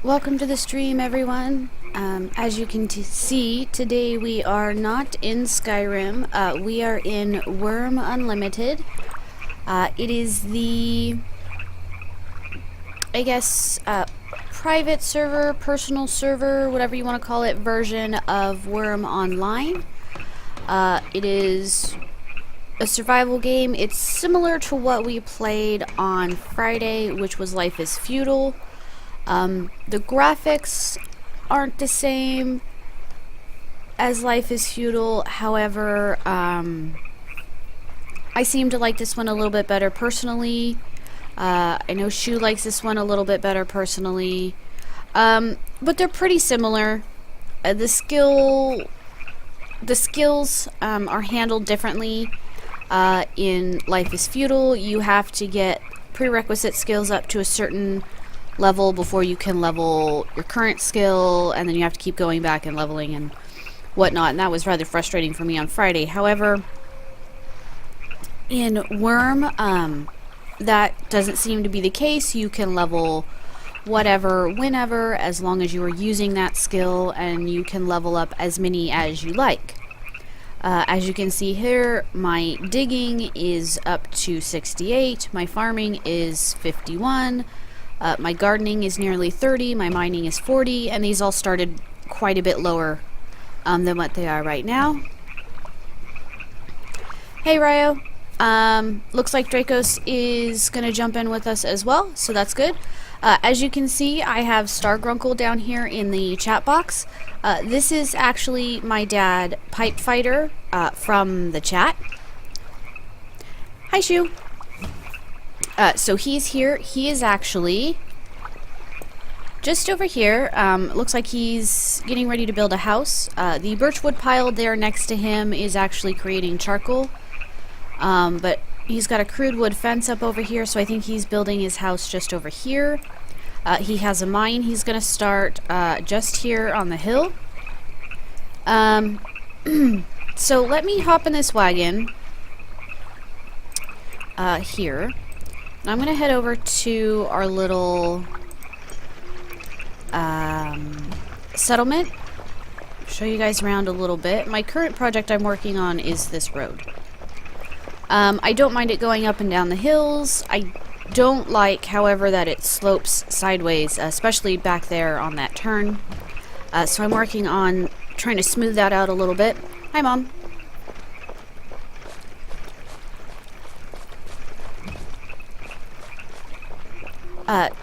Welcome to the stream, everyone. As you can see, today we are not in Skyrim. We are in Wurm Unlimited. It is the, I guess, private server, personal server, whatever you want to call it, version of Wurm Online. It is a survival game. It's similar to what we played on Friday, which was Life is Feudal. The graphics aren't the same as Life is Feudal, however, I seem to like this one a little bit better personally. I know Shu likes this one a little bit better personally, but they're pretty similar. The skills are handled differently. In Life is Feudal, you have to get prerequisite skills up to a certain level before you can level your current skill, and then you have to keep going back and leveling and whatnot, and that was rather frustrating for me on Friday. However, in Wurm, that doesn't seem to be the case. You can level whatever, whenever, as long as you are using that skill, and you can level up as many as you like. As you can see here, my digging is up to 68, my farming is 51, my gardening is nearly 30, my mining is 40, and these all started quite a bit lower than what they are right now. Hey Ryo, looks like Dracos is going to jump in with us as well, so that's good. As you can see, I have Stargrunkle down here in the chat box. This is actually my dad, Pipe Fighter, from the chat. Hi Shu. So he's here. He is actually just over here. Looks like he's getting ready to build a house. The birchwood pile there next to him is actually creating charcoal. But he's got a crude wood fence up over here, so I think he's building his house just over here. He has a mine he's going to start just here on the hill. So let me hop in this wagon here. I'm going to head over to our little settlement. Show you guys around a little bit. My current project I'm working on is this road. I don't mind it going up and down the hills. I don't like, however, that it slopes sideways, especially back there on that turn. So I'm working on trying to smooth that out a little bit. Hi, Mom.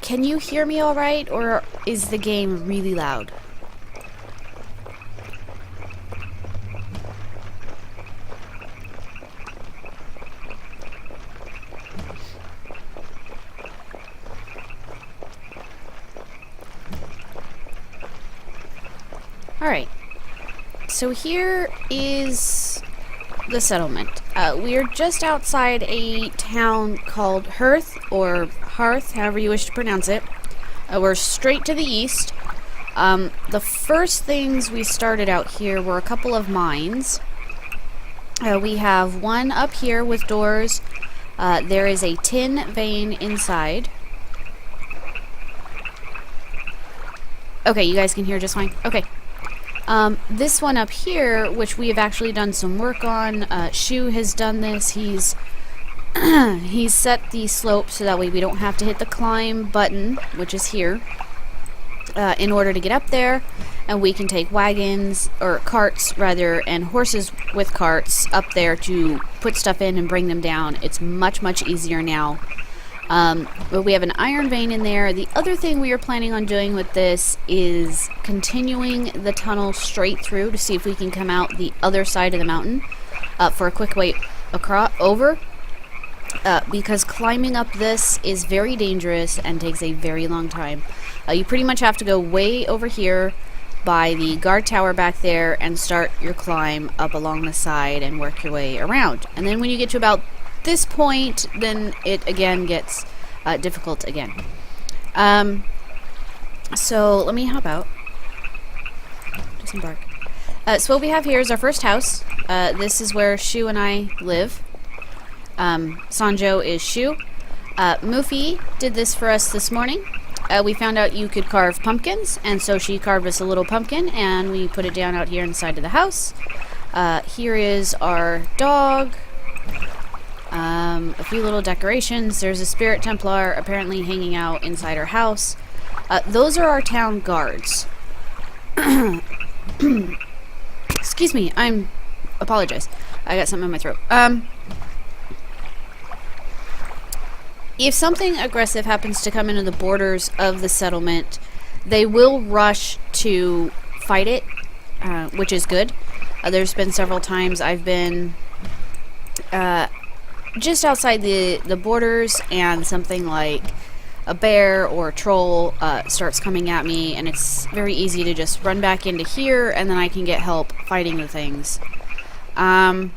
Can you hear me all right, or is the game really loud? Alright, so here is the settlement. We are just outside a town called Hearth, or Hearth, however you wish to pronounce it. We're straight to the east. The first things we started out here were a couple of mines. We have one up here with doors. There is a tin vein inside. Okay, you guys can hear just fine? Okay. This one up here, which we have actually done some work on, Shu has done this. He's set the slope so that way we don't have to hit the climb button, which is here, in order to get up there, and we can take wagons, or carts rather, and horses with carts up there to put stuff in and bring them down. It's much, much easier now. But we have an iron vein in there. The other thing we are planning on doing with this is continuing the tunnel straight through to see if we can come out the other side of the mountain for a quick way over. Because climbing up this is very dangerous and takes a very long time. You pretty much have to go way over here by the guard tower back there and start your climb up along the side and work your way around. And then when you get to about this point, then it again gets difficult again. So let me hop out. Disembark. So what we have here is our first house. This is where Shu and I live. Sanjo is Shu. Mufi did this for us this morning. we found out you could carve pumpkins, and so she carved us a little pumpkin, and we put it down out here inside of the house. Here is our dog. A few little decorations. There's a Spirit Templar apparently hanging out inside our house. Those are our town guards. Excuse me, apologize. I got something in my throat. If something aggressive happens to come into the borders of the settlement, they will rush to fight it, which is good. There's been several times I've been just outside the borders, and something like a bear or a troll starts coming at me, and it's very easy to just run back into here, and then I can get help fighting the things. Like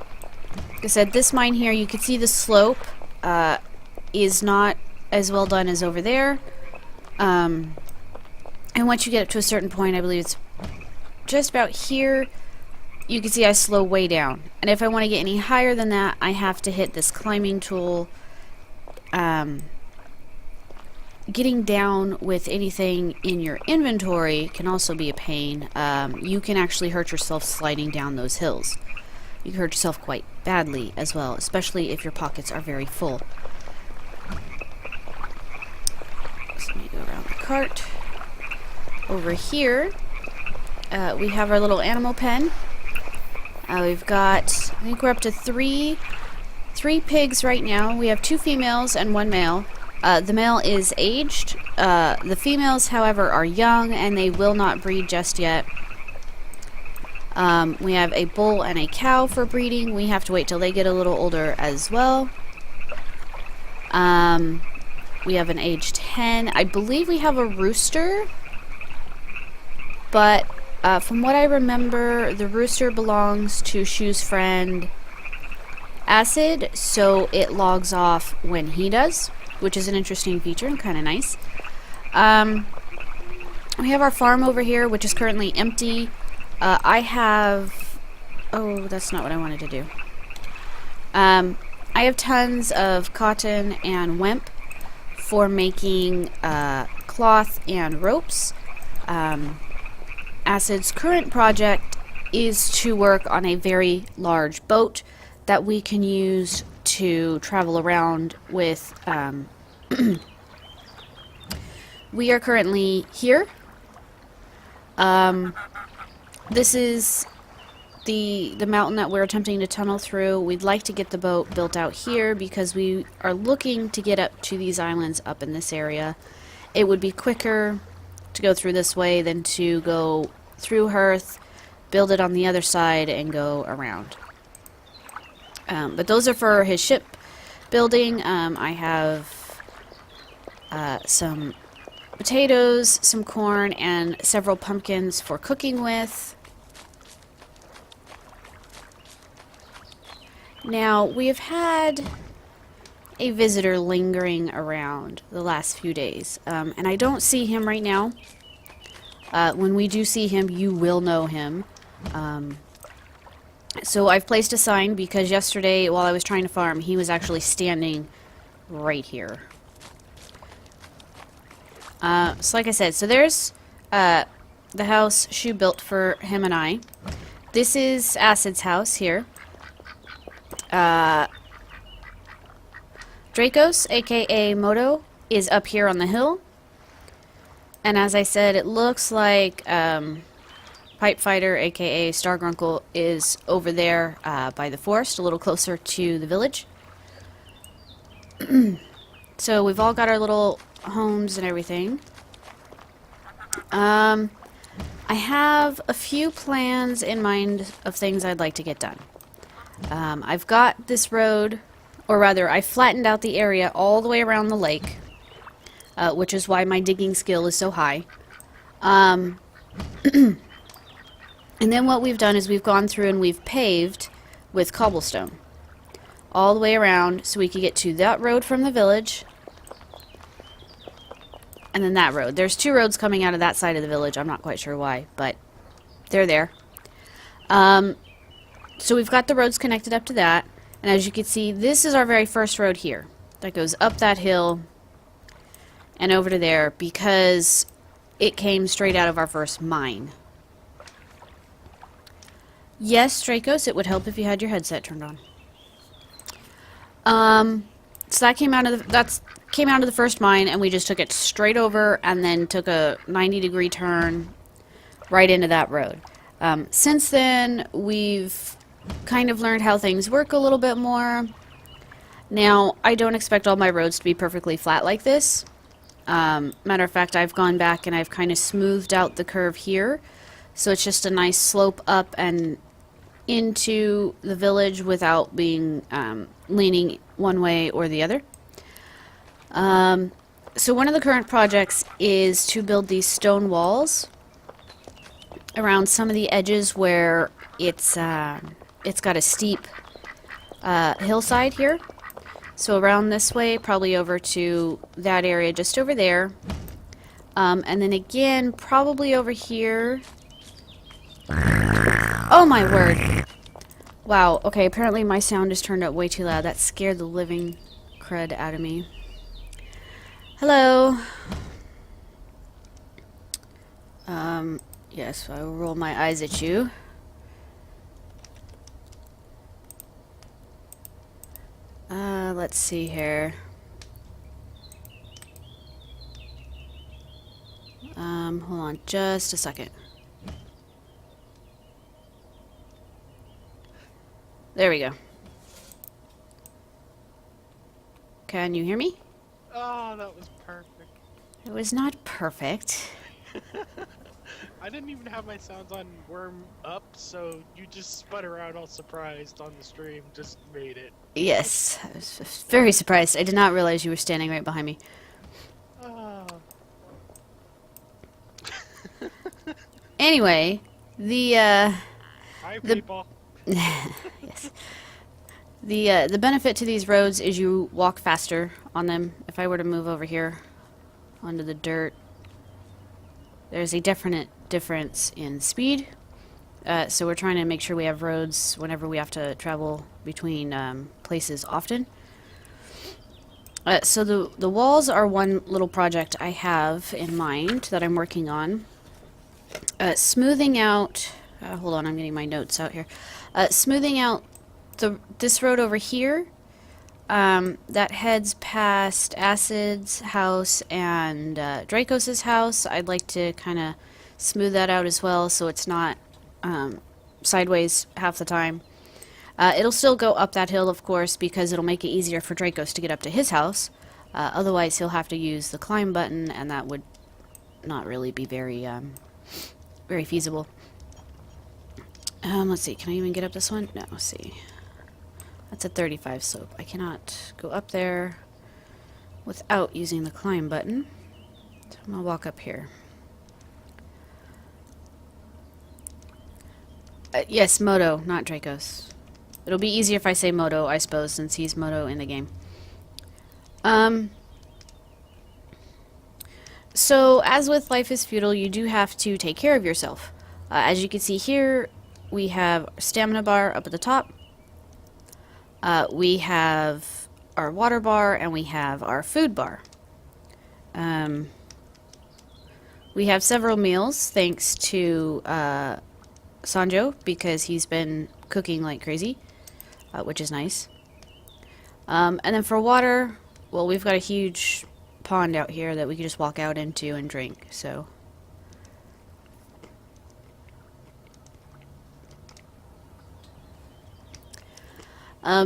I said, this mine here, you can see the slope is not as well done as over there. And once you get up to a certain point, I believe it's just about here, you can see I slow way down. And if I want to get any higher than that, I have to hit this climbing tool. Getting down with anything in your inventory can also be a pain. You can actually hurt yourself sliding down those hills. You can hurt yourself quite badly as well, especially if your pockets are very full. So let me go around the cart. Over here, we have our little animal pen. We've got, I think we're up to three pigs right now. We have 2 females and 1 male. The male is aged. The females, however, are young, and they will not breed just yet. We have a bull and a cow for breeding. We have to wait till they get a little older as well. We have an aged hen. I believe we have a rooster, but from what I remember, the rooster belongs to Shu's friend Acid, so it logs off when he does, which is an interesting feature and kind of nice. We have our farm over here, which is currently empty. I have... Oh, that's not what I wanted to do. I have tons of cotton and wemp for making cloth and ropes. Acid's current project is to work on a very large boat that we can use to travel around with. We are currently here. This is the mountain that we're attempting to tunnel through. We'd like to get the boat built out here because we are looking to get up to these islands up in this area. It would be quicker to go through this way than to go through Hearth, build it on the other side, and go around. But those are for his ship building. I have some potatoes, some corn, and several pumpkins for cooking with. Now, we have had a visitor lingering around the last few days, and I don't see him right now. When we do see him, you will know him. So I've placed a sign because yesterday, while I was trying to farm, he was actually standing right here. So like I said, so there's the house Shu built for him and I. This is Acid's house here. Dracos, aka Moto, is up here on the hill. And as I said, it looks like Pipe Fighter, aka Stargrunkle, is over there by the forest, a little closer to the village. So we've all got our little homes and everything. I have a few plans in mind of things I'd like to get done. I've got this road, or rather, I flattened out the area all the way around the lake, which is why my digging skill is so high. And then what we've done is we've gone through and we've paved with cobblestone all the way around so we could get to that road from the village, and then that road. There's 2 roads coming out of that side of the village. I'm not quite sure why, but they're there. So we've got the roads connected up to that, and as you can see, this is our very first road here that goes up that hill and over to there because it came straight out of our first mine. Yes, Dracos, it would help if you had your headset turned on. So that came out of the first mine, and we just took it straight over and then took a 90-degree turn right into that road. Since then, we've kind of learned how things work a little bit more. Now, I don't expect all my roads to be perfectly flat like this. Matter of fact, I've gone back and I've kind of smoothed out the curve here, so it's just a nice slope up and into the village without being leaning one way or the other. So one of the current projects is to build these stone walls around some of the edges where it's got a steep hillside here. So around this way, probably over to that area just over there. And then again, probably over here. Oh my word. Wow, okay, apparently my sound is turned up way too loud. That scared the living crud out of me. Hello. Yes, I will roll my eyes at you. Let's see here. Hold on just a second. There we go. Can you hear me? Oh, that was perfect. It was not perfect. I didn't even have my sounds on Wurm up, so you just sputter out all surprised on the stream. Just made it. Yes, I was very surprised. I did not realize you were standing right behind me. Oh. Anyway, Hi, people. yes. The benefit to these roads is you walk faster on them. If I were to move over here onto the dirt, there's a definite difference in speed. So we're trying to make sure we have roads whenever we have to travel between places often. So the walls are one little project I have in mind that I'm working on. Smoothing out... hold on, I'm getting my notes out here. Smoothing out this road over here that heads past Acid's house and Dracos' house. I'd like to kind of smooth that out as well so it's not sideways half the time. It'll still go up that hill, of course, because it'll make it easier for Dracos to get up to his house. Otherwise, he'll have to use the climb button, and that would not really be very feasible. Let's see, can I even get up this one? No, let's see. That's a 35 slope. I cannot go up there without using the climb button. So I'm going to walk up here. Yes, Moto, not Dracos. It'll be easier if I say Moto, I suppose, since he's Moto in the game. So, as with Life is Feudal, you do have to take care of yourself. As you can see here, we have stamina bar up at the top. We have our water bar, and we have our food bar. We have several meals, thanks to Sanjo, because he's been cooking like crazy, which is nice. And then for water, well, we've got a huge pond out here that we can just walk out into and drink, so...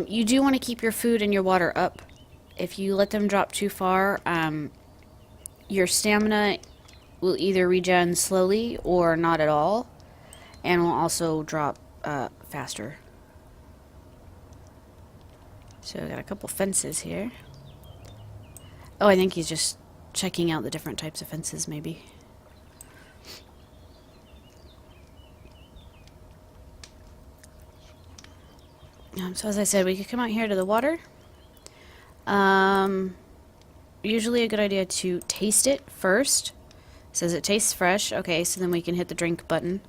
you do want to keep your food and your water up. If you let them drop too far, your stamina will either regen slowly or not at all, and will also drop faster. So I got a couple fences here. Oh, I think he's just checking out the different types of fences, maybe. So as I said, we could come out here to the water. Usually a good idea to taste it first. It says it tastes fresh. Okay, so then we can hit the drink button.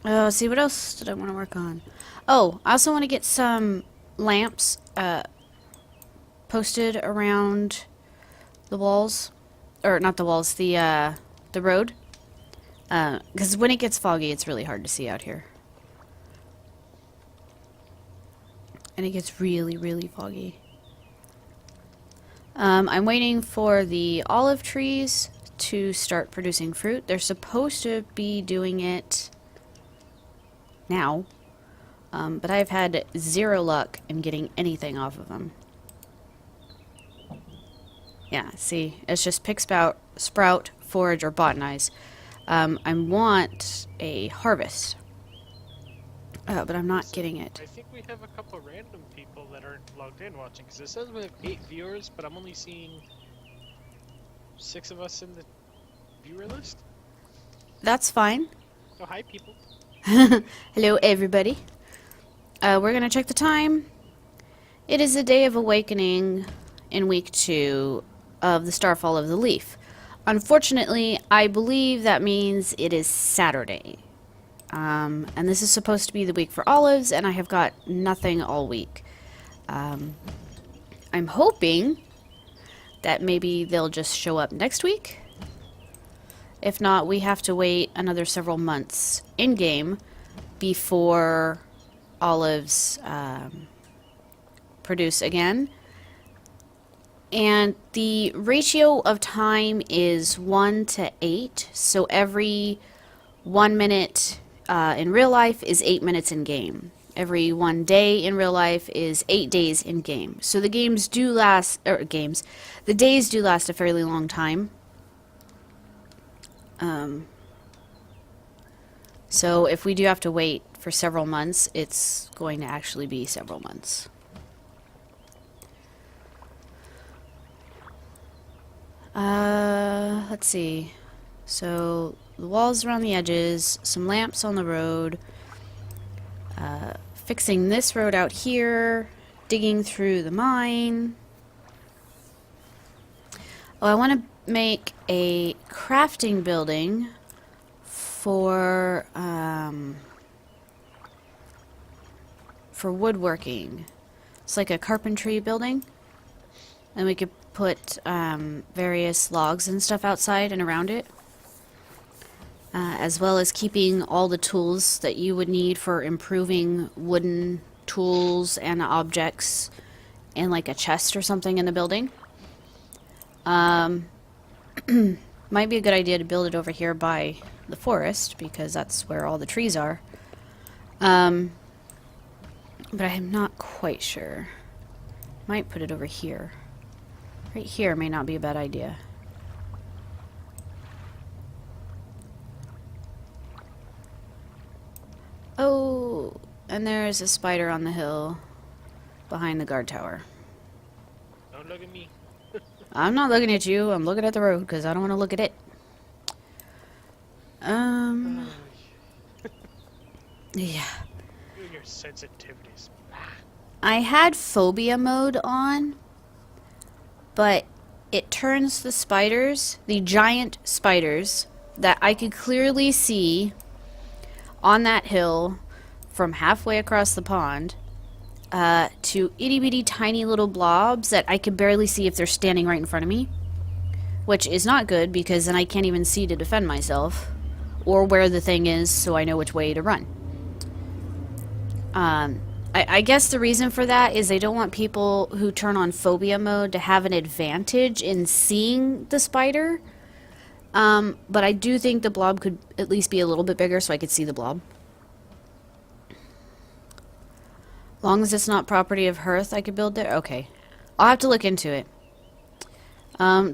Let's see, what else did I want to work on? Oh, I also want to get some lamps posted around the walls, or not the walls, the road. Because when it gets foggy, it's really hard to see out here. And it gets really, really foggy. I'm waiting for the olive trees to start producing fruit. They're supposed to be doing it now. But I've had zero luck in getting anything off of them. Yeah, see, it's just pick, sprout, forage, or botanize. I want a harvest. But I'm not getting it. I think we have a couple random people that aren't logged in watching, because it says we have 8 viewers, but I'm only seeing 6 of us in the viewer list. That's fine. Oh, hi, people. Hello, everybody. We're gonna check the time. It is the day of awakening in week 2 of the Starfall of the Leaf. Unfortunately, I believe that means it is Saturday. And this is supposed to be the week for olives, and I have got nothing all week. I'm hoping that maybe they'll just show up next week. If not, we have to wait another several months in-game before olives produce again. And the ratio of time is 1 to 8, so every 1 minute in real life is 8 minutes in game. Every 1 day in real life is 8 days in game. So the games do last, the days do last a fairly long time. So if we do have to wait for several months, it's going to actually be several months. Let's see. So the walls around the edges, some lamps on the road, fixing this road out here, digging through the mine. Oh, I want to make a crafting building for woodworking. It's like a carpentry building, and we could put various logs and stuff outside and around it, as well as keeping all the tools that you would need for improving wooden tools and objects in like a chest or something in the building. Might be a good idea to build it over here by the forest, because that's where all the trees are. But I'm not quite sure. Might put it over here. Right here may not be a bad idea. Oh, and there's a spider on the hill behind the guard tower. Don't look at me. I'm not looking at you. I'm looking at the road because I don't want to look at it. Yeah. Your sensitivities. I had phobia mode on, but it turns the spiders, the giant spiders, that I could clearly see on that hill from halfway across the pond, to itty-bitty tiny little blobs that I could barely see if they're standing right in front of me. Which is not good, because then I can't even see to defend myself, or where the thing is, so I know which way to run. I guess the reason for that is they don't want people who turn on phobia mode to have an advantage in seeing the spider. But I do think the blob could at least be a little bit bigger so I could see the blob. Long as it's not property of Hearth, I could build there? Okay. I'll have to look into it.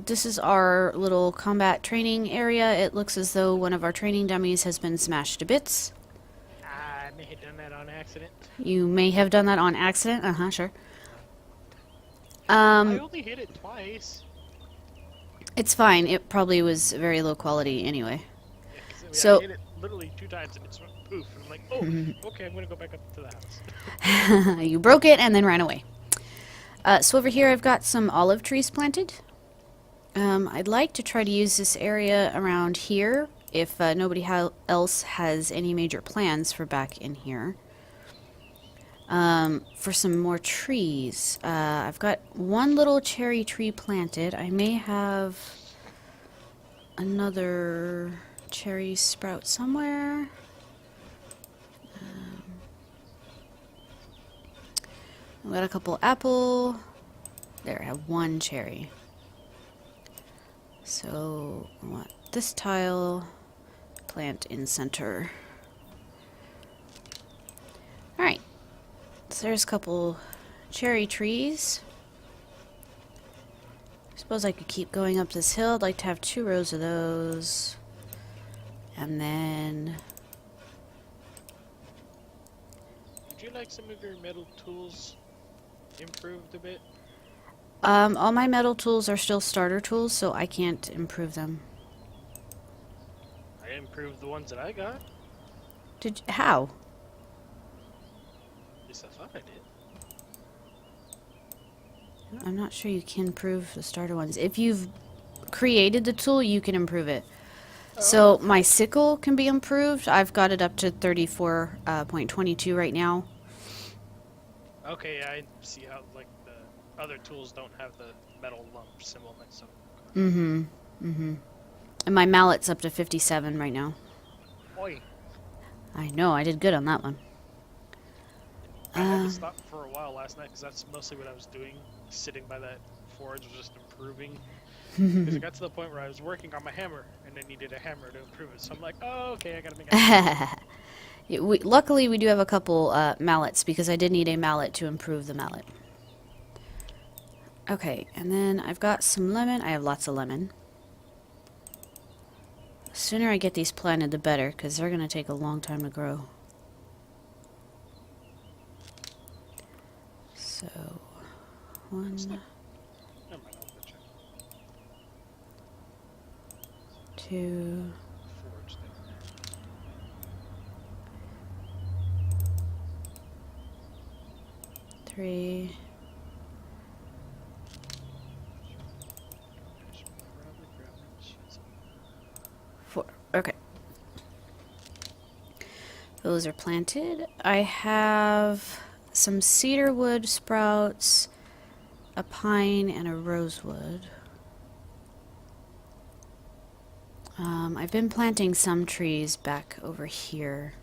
This is our little combat training area. It looks as though one of our training dummies has been smashed to bits. I may have done that on accident. You may have done that on accident? Uh-huh, sure. I only hit it twice. It's fine. It probably was very low quality anyway. Yeah, So I hit it literally 2 times and it went poof. And I'm like, oh, okay, I'm going to go back up to the house. you broke it and then ran away. So over here I've got some olive trees planted. I'd like to try to use this area around here if nobody else has any major plans for back in here. for some more trees. I've got one little cherry tree planted. I may have another cherry sprout somewhere. I've got a couple apple. There, I have one cherry. So I want this tile, plant in center. Alright, so there's a couple cherry trees. I suppose I could keep going up this hill. I'd like to have 2 rows of those. And then... Would you like some of your metal tools improved a bit? all my metal tools are still starter tools, so I can't improve them. I improved the ones that I got. How? At least I thought I did. I'm not sure you can improve the starter ones. If you've created the tool, you can improve it. So my sickle can be improved. I've got it up to 34.22 right now. Okay, I see how like the other tools don't have the metal lump symbol next to Mm-hmm. them. Mm-hmm. And my mallet's up to 57 right now. Oi! I know, I did good on that one. I had to stop for a while last night because that's mostly what I was doing. Sitting by that forge was just improving. Because it got to the point where I was working on my hammer and I needed a hammer to improve it. So I'm like, oh, okay, I gotta make a hammer. Luckily, we do have a couple mallets because I did need a mallet to improve the mallet. Okay, and then I've got some lemon. I have lots of lemon. The sooner I get these planted, the better, because they're going to take a long time to grow. So, one, Never mind, I'll put you. two, Forge thing. 3. I should probably grab my sheets. 4. Okay. Those are planted. I have some cedar wood sprouts, a pine, and a rosewood. I've been planting some trees back over here.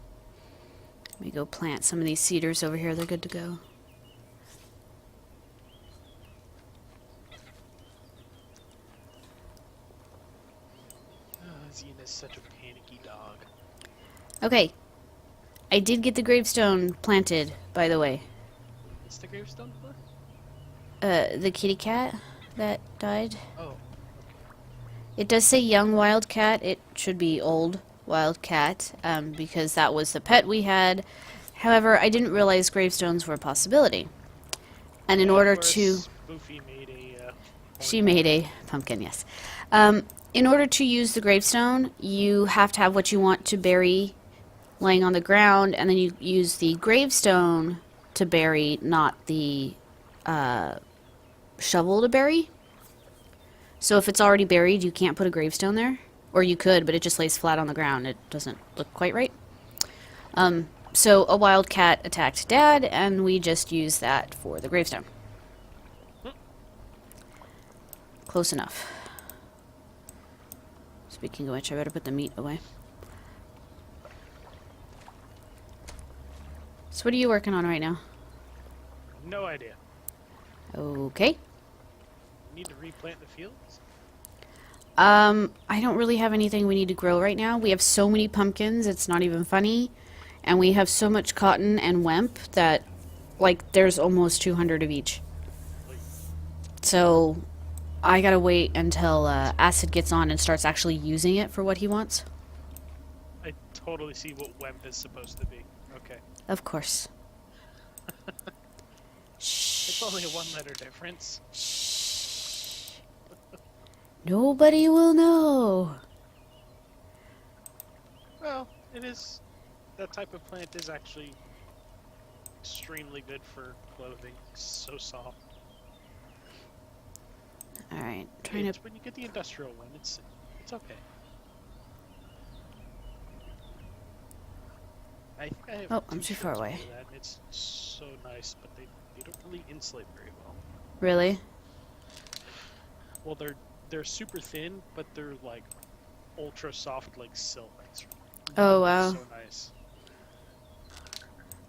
Let me go plant some of these cedars over here. They're good to go. Zine is such a panicky dog. Okay. I did get the gravestone planted, by the way. What's the gravestone for? The kitty cat that died. Oh, It does say young wildcat. It should be old wildcat, because that was the pet we had. However, I didn't realize gravestones were a possibility. And in order to... Boofy made a... She made a pumpkin, yes. In order to use the gravestone, you have to have what you want to bury laying on the ground, and then you use the gravestone to bury, not the shovel to bury. So if it's already buried, you can't put a gravestone there. Or you could, but it just lays flat on the ground. It doesn't look quite right. So a wildcat attacked Dad, and we just used that for the gravestone. Close enough. Speaking of which, I better put the meat away. So what are you working on right now? No idea. Okay. Need to replant the fields? I don't really have anything we need to grow right now. We have so many pumpkins, it's not even funny. And we have so much cotton and wemp that, like, there's almost 200 of each. So, I gotta wait until Acid gets on and starts actually using it for what he wants. I totally see what WEMP is supposed to be. Okay. Of course. Shh. It's only a one-letter difference. Shh. Nobody will know. Well, it is... That type of plant is actually extremely good for clothing. So soft. Alright, trying to... It's when you get the industrial one, it's okay. I think I have Oh, I'm 2 too far shirts away. made of that, and it's so nice, but they don't really insulate very well. Really? Well, they're super thin, but they're like ultra soft like silk. It's Oh, wow. so nice.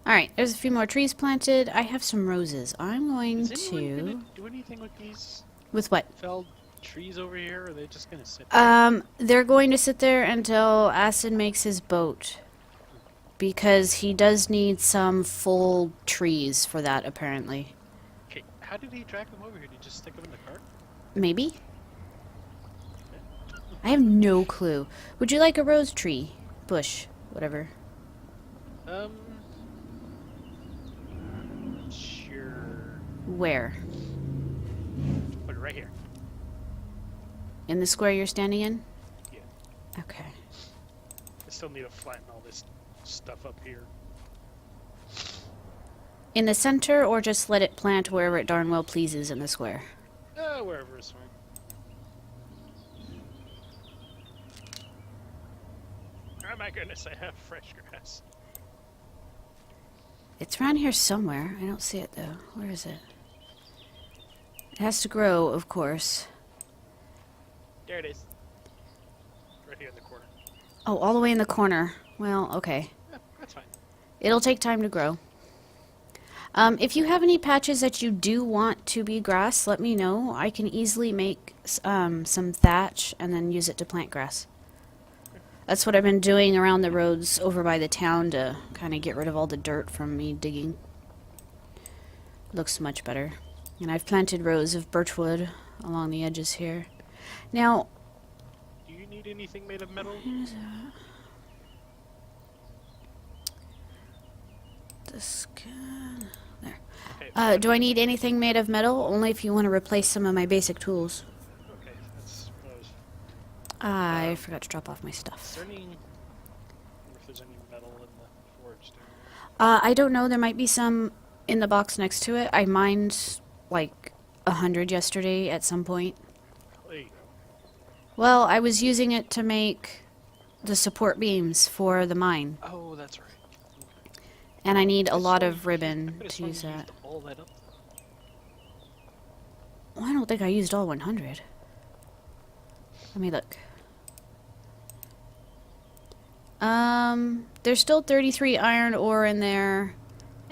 Alright, there's a few more trees planted. I have some roses. I'm going Is anyone gonna to... do anything with these With what? felled trees over here, or are they just gonna sit there? They're going to sit there until Acid makes his boat. Because he does need some full trees for that, apparently. Okay, how did he drag them over here? Did he just stick them in the cart? Maybe? I have no clue. Would you like a rose tree? Bush? Whatever. Sure. Where? Put it right here. In the square you're standing in? Yeah. Okay. I still need to flatten all this stuff up here. In the center, or just let it plant wherever it darn well pleases in the square? Wherever is fine. Oh my goodness, I have fresh grass. It's around here somewhere. I don't see it, though. Where is it? It has to grow, of course. There it is. Right here in the corner. Oh, all the way in the corner. Well, okay. Yeah, that's fine. It'll take time to grow. If you have any patches that you do want to be grass, let me know. I can easily make some thatch and then use it to plant grass. That's what I've been doing around the roads over by the town to kind of get rid of all the dirt from me digging. Looks much better. And I've planted rows of birchwood along the edges here. Now... Do you need anything made of metal? This can... There. Okay, Do I need anything made of metal? Only if you want to replace some of my basic tools. okay, that's what I was... I forgot to drop off my Is stuff. there any... I wonder if there's any metal in the forge down I don't know. There might be some in the box next to it. I mined like 100 yesterday at some point. there. There you go. Well, I was using it to make the support beams for the mine. Oh, that's right. And I need a lot of I ribbon could've to sworn use you that. used all that up. Well, I don't think I used all 100. Let me look. There's still 33 iron ore in there,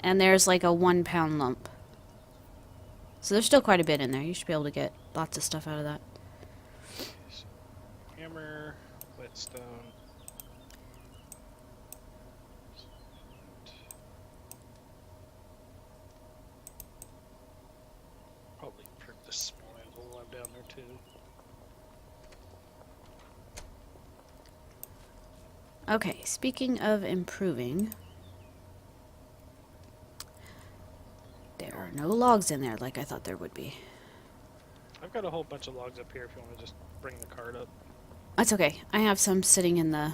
and there's like a 1 pound lump. So there's still quite a bit in there. You should be able to get lots of stuff out of that. Okay, so hammer, whetstone. Probably improve the small anvil while I'm down there too. Okay, speaking of improving, there are no logs in there like I thought there would be. I've got a whole bunch of logs up here if you want to just bring the cart up. That's okay. I have some sitting in the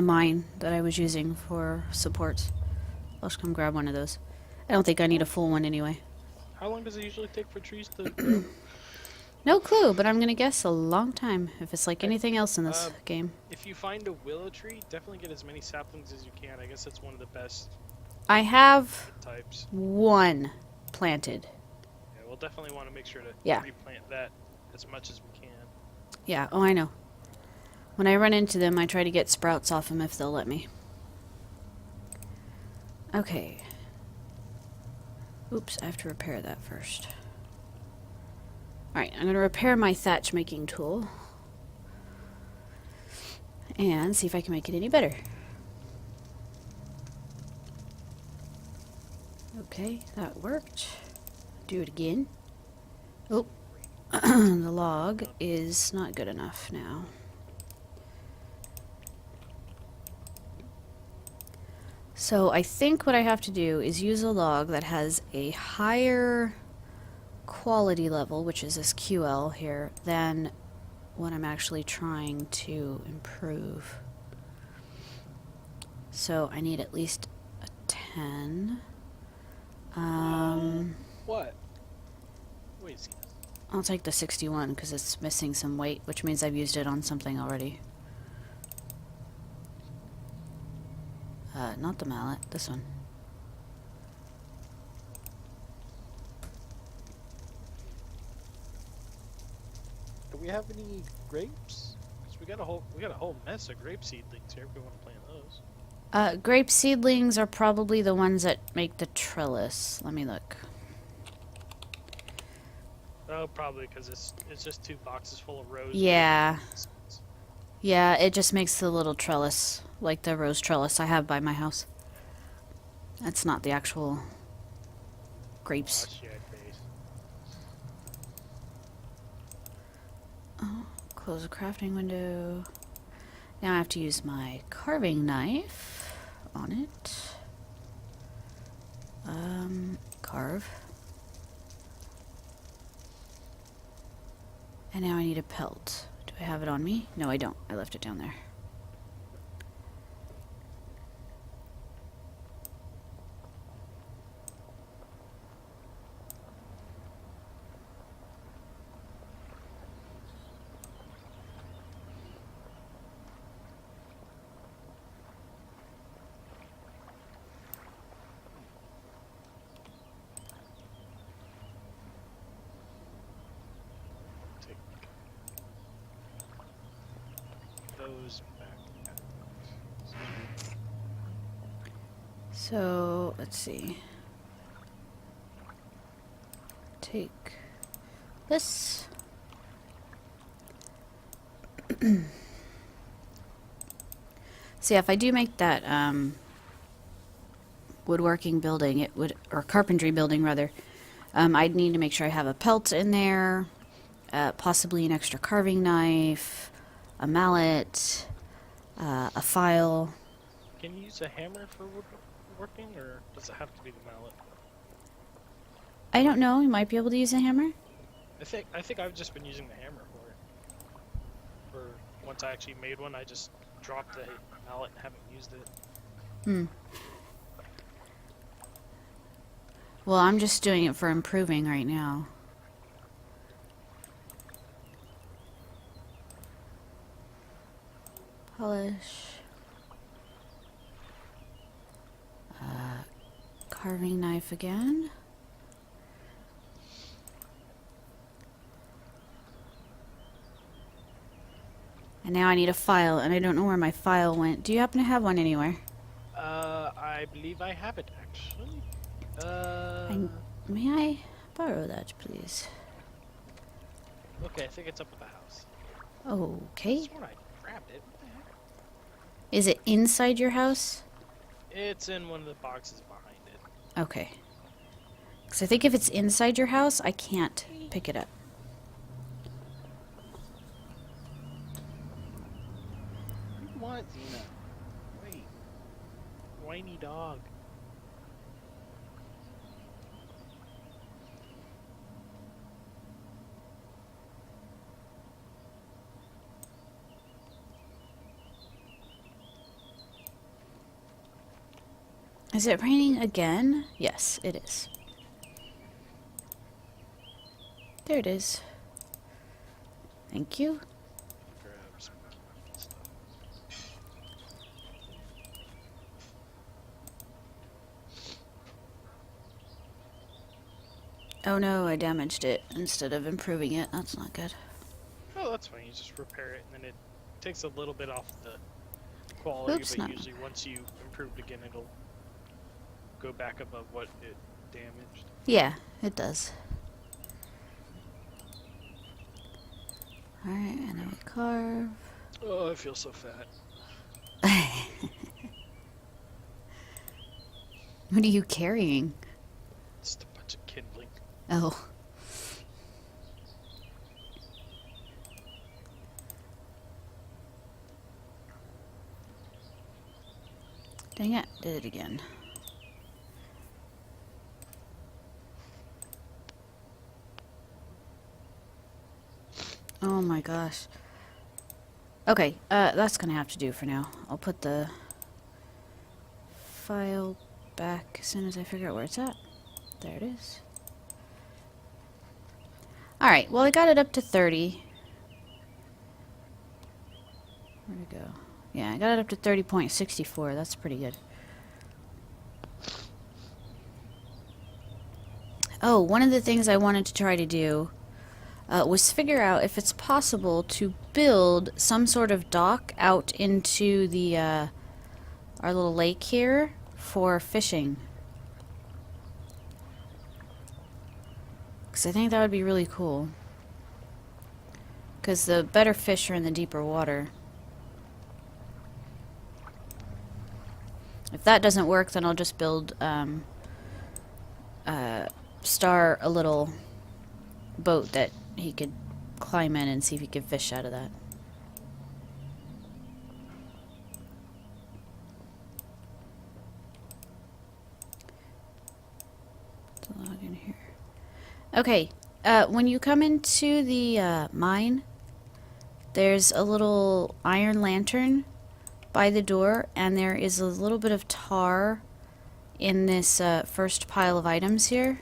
mine that I was using for supports. I'll just come grab one of those. I don't think I need a full one anyway. How long does it usually take for trees to grow? No clue, but I'm gonna guess a long time if it's like anything else in this game. If you find a willow tree, definitely get as many saplings as you can. I guess that's one of the best I have types. one planted. Yeah, we'll definitely want to make sure to Yeah. replant that as much as we can. Yeah, oh I know. When I run into them, I try to get sprouts off them if they'll let me. Okay. Oops, I have to repair that first. Alright, I'm going to repair my thatch making tool. And see if I can make it any better. Okay, that worked. Do it again. Oh, the log is not good enough now. So I think what I have to do is use a log that has a higher quality level, which is this QL here, than what I'm actually trying to improve. So I need at least a 10. What? Wait, see. I'll take the 61 because it's missing some weight, which means I've used it on something already. Not the mallet. This one. Do we have any grapes? Because we got a whole mess of grape seedlings here if we want to plant those. Grape seedlings are probably the ones that make the trellis. Let me look. Oh, probably because it's just 2 boxes full of rose. Yeah. Yeah, it just makes the little trellis, like the rose trellis I have by my house. That's not the actual grapes. Oh, shit, face. Oh, close the crafting window. Now I have to use my carving knife on it. Carve. And now I need a pelt. Do I have it on me? No, I don't. I left it down there. Take those back. So, let's see. Take this. See, if I do make that woodworking building, it would, or carpentry building rather, I'd need to make sure I have a pelt in there, possibly an extra carving knife, a mallet, a file. Can you use a hammer for woodworking, or does it have to be the mallet? I don't know, you might be able to use a hammer. I think I've just been using the hammer for it. For once I actually made one, I just dropped the mallet and haven't used it. Hmm. Well, I'm just doing it for improving right now. Polish. Carving knife again. And now I need a file, and I don't know where my file went. Do you happen to have one anywhere? I believe I have it actually. May I borrow that, please? Okay, I think it's up at the house. Okay. I sworn I grabbed it. What the heck? Is it inside your house? It's in one of the boxes behind it. Okay. Because I think if it's inside your house, I can't pick it up. What do you want, Xena? Wait. Whiny dog. Is it raining again? Yes, it is. There it is. Thank you. Grab some stuff. Oh no, I damaged it instead of improving it. That's not good. Oh, that's fine. You just repair it, and then it takes a little bit off the quality, Oops, but not. usually once you improve it again, it'll go back above what it damaged. Yeah, it does. Alright, and then we carve. Oh, I feel so fat. What are you carrying? Just a bunch of kindling. Oh. Dang it, did it again. Oh my gosh. Okay, that's gonna have to do for now. I'll put the file back as soon as I figure out where it's at. There it is. Alright, well I got it up to 30. Where'd it go? Yeah, I got it up to 30.64. That's pretty good. Oh, one of the things I wanted to try to do was figure out if it's possible to build some sort of dock out into the our little lake here for fishing. Because I think that would be really cool. Because the better fish are in the deeper water. If that doesn't work, then I'll just build Star a little boat that he could climb in and see if he could fish out of that. Let's log in here. Okay, when you come into the mine, there's a little iron lantern by the door, and there is a little bit of tar in this first pile of items here.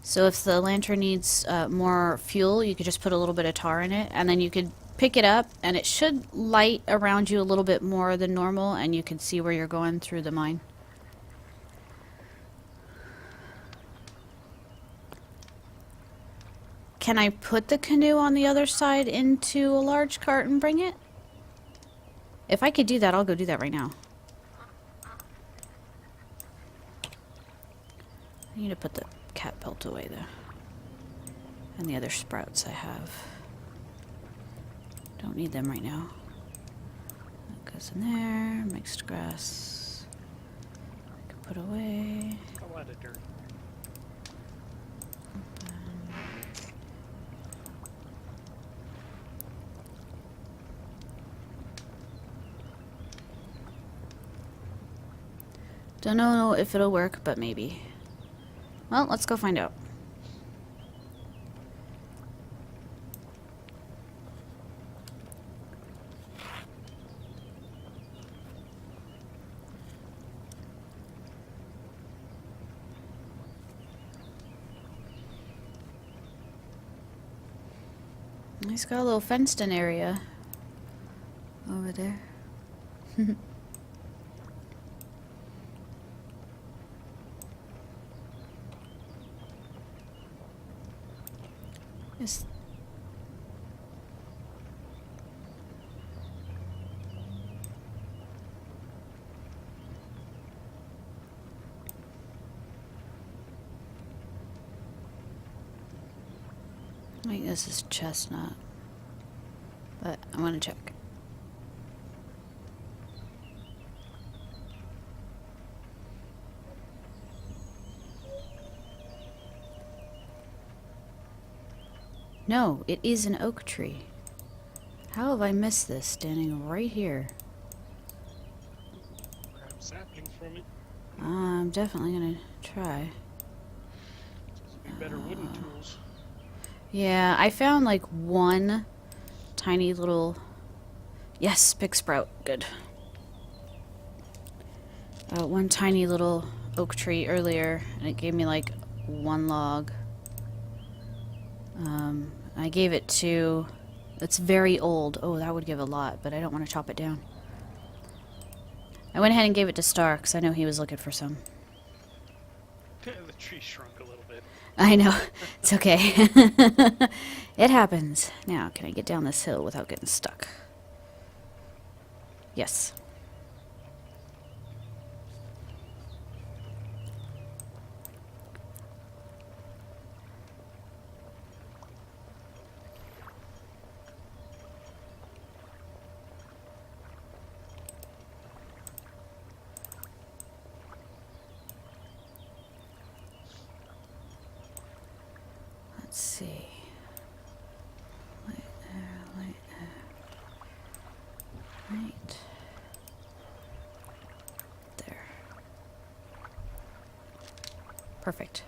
So if the lantern needs more fuel, you could just put a little bit of tar in it, and then you could pick it up, and it should light around you a little bit more than normal, and you can see where you're going through the mine. Can I put the canoe on the other side into a large cart and bring it? If I could do that, I'll go do that right now. I need to put the cat pelt away, though. And the other sprouts I have. Don't need them right now. That goes in there. Mixed grass. I can put away. A lot of dirt. Don't know if it'll work, but maybe. Well, let's go find out. He's got a little fenced-in area over there. Is I think this is chestnut, but I'm gonna check. No, it is an oak tree. How have I missed this standing right here? Grab saplings from it. I'm definitely gonna try. Be better wooden tools. Yeah, I found like one tiny little... Yes, big sprout. Good. One tiny little oak tree earlier, and it gave me like one log. I gave it to... It's very old. Oh, that would give a lot, but I don't want to chop it down. I went ahead and gave it to Star, because I know he was looking for some. The tree shrunk a little bit. I know. It's okay. It happens. Now, can I get down this hill without getting stuck? Yes. Let's see. Right there, right there. Right there. Perfect.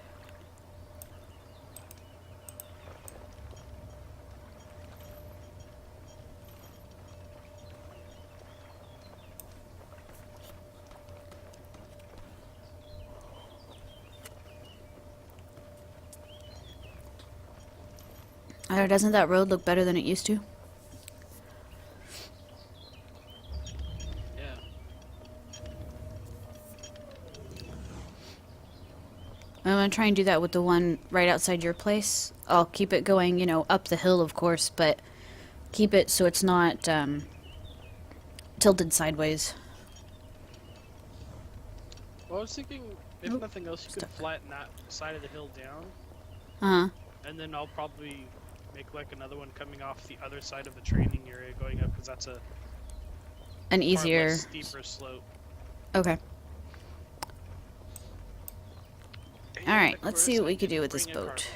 Doesn't that road look better than it used to? Yeah. I'm gonna try and do that with the one right outside your place. I'll keep it going, you know, up the hill, of course, but keep it so it's not tilted sideways. Well, I was thinking, if nothing else, you could flatten that side of the hill down, Uh-huh. and then I'll probably make like another one coming off the other side of the training area going up, because that's a An far easier... less steeper slope. Okay. And Alright, of let's course, see what I we could didn't do with this bring a boat. carving knife.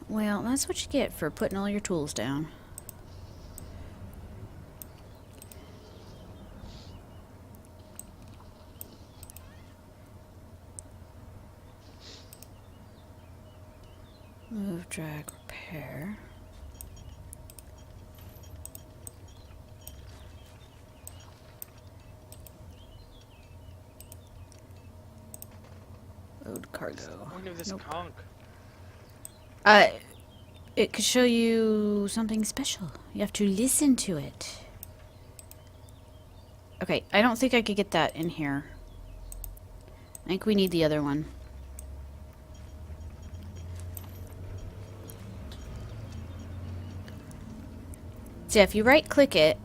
Well, that's what you get for putting all your tools down. Move, drag, repair. Load cargo. What's the point of this Nope. conch? It could show you something special. You have to listen to it. Okay, I don't think I could get that in here. I think we need the other one. So if you right click it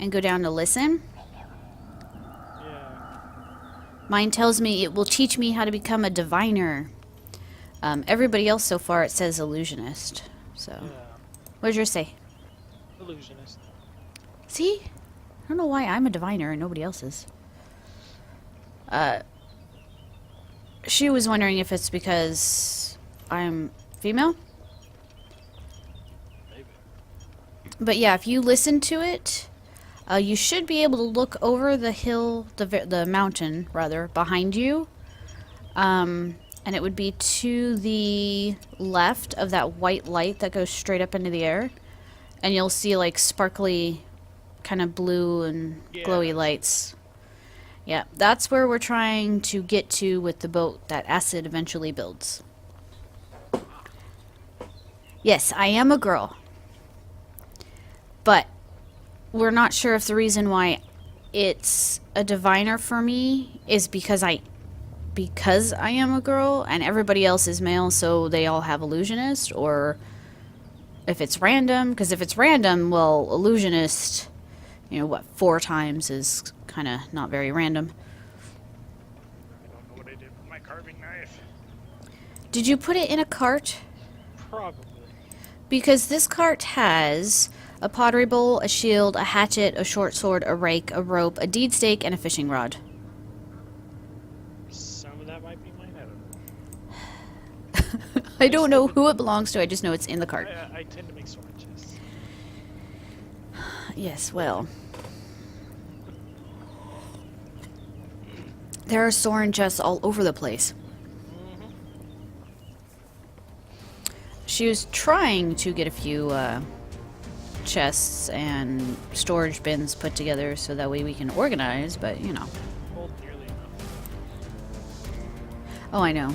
and go down to listen, Yeah. mine tells me it will teach me how to become a diviner. Everybody else so far it says illusionist. So, Yeah. what does yours say? Illusionist. See? I don't know why I'm a diviner and nobody else is. She was wondering if it's because I'm female. Maybe. But yeah, if you listen to it, you should be able to look over the hill, the mountain, rather, behind you. And it would be to the left of that white light that goes straight up into the air. And you'll see, like, sparkly, kind of blue and glowy lights. Yeah, that's where we're trying to get to with the boat that Acid eventually builds. Yes, I am a girl. But we're not sure if the reason why it's a diviner for me is because I am a girl and everybody else is male, so they all have illusionist, or if it's random. Because if it's random, well, illusionist, you know, what, 4 times is kind of not very random. I don't know what I did with my carving knife. Did you put it in a cart? Probably. Because this cart has a pottery bowl, a shield, a hatchet, a short sword, a rake, a rope, a deed stake, and a fishing rod. Some of that might be mine. I don't know. I don't know who it belongs to, I just know it's in the cart. I tend to make sword chests. Yes, well. There are sword chests all over the place. She was trying to get a few chests and storage bins put together so that way we can organize, but you know. Hold nearly enough. Oh, I know.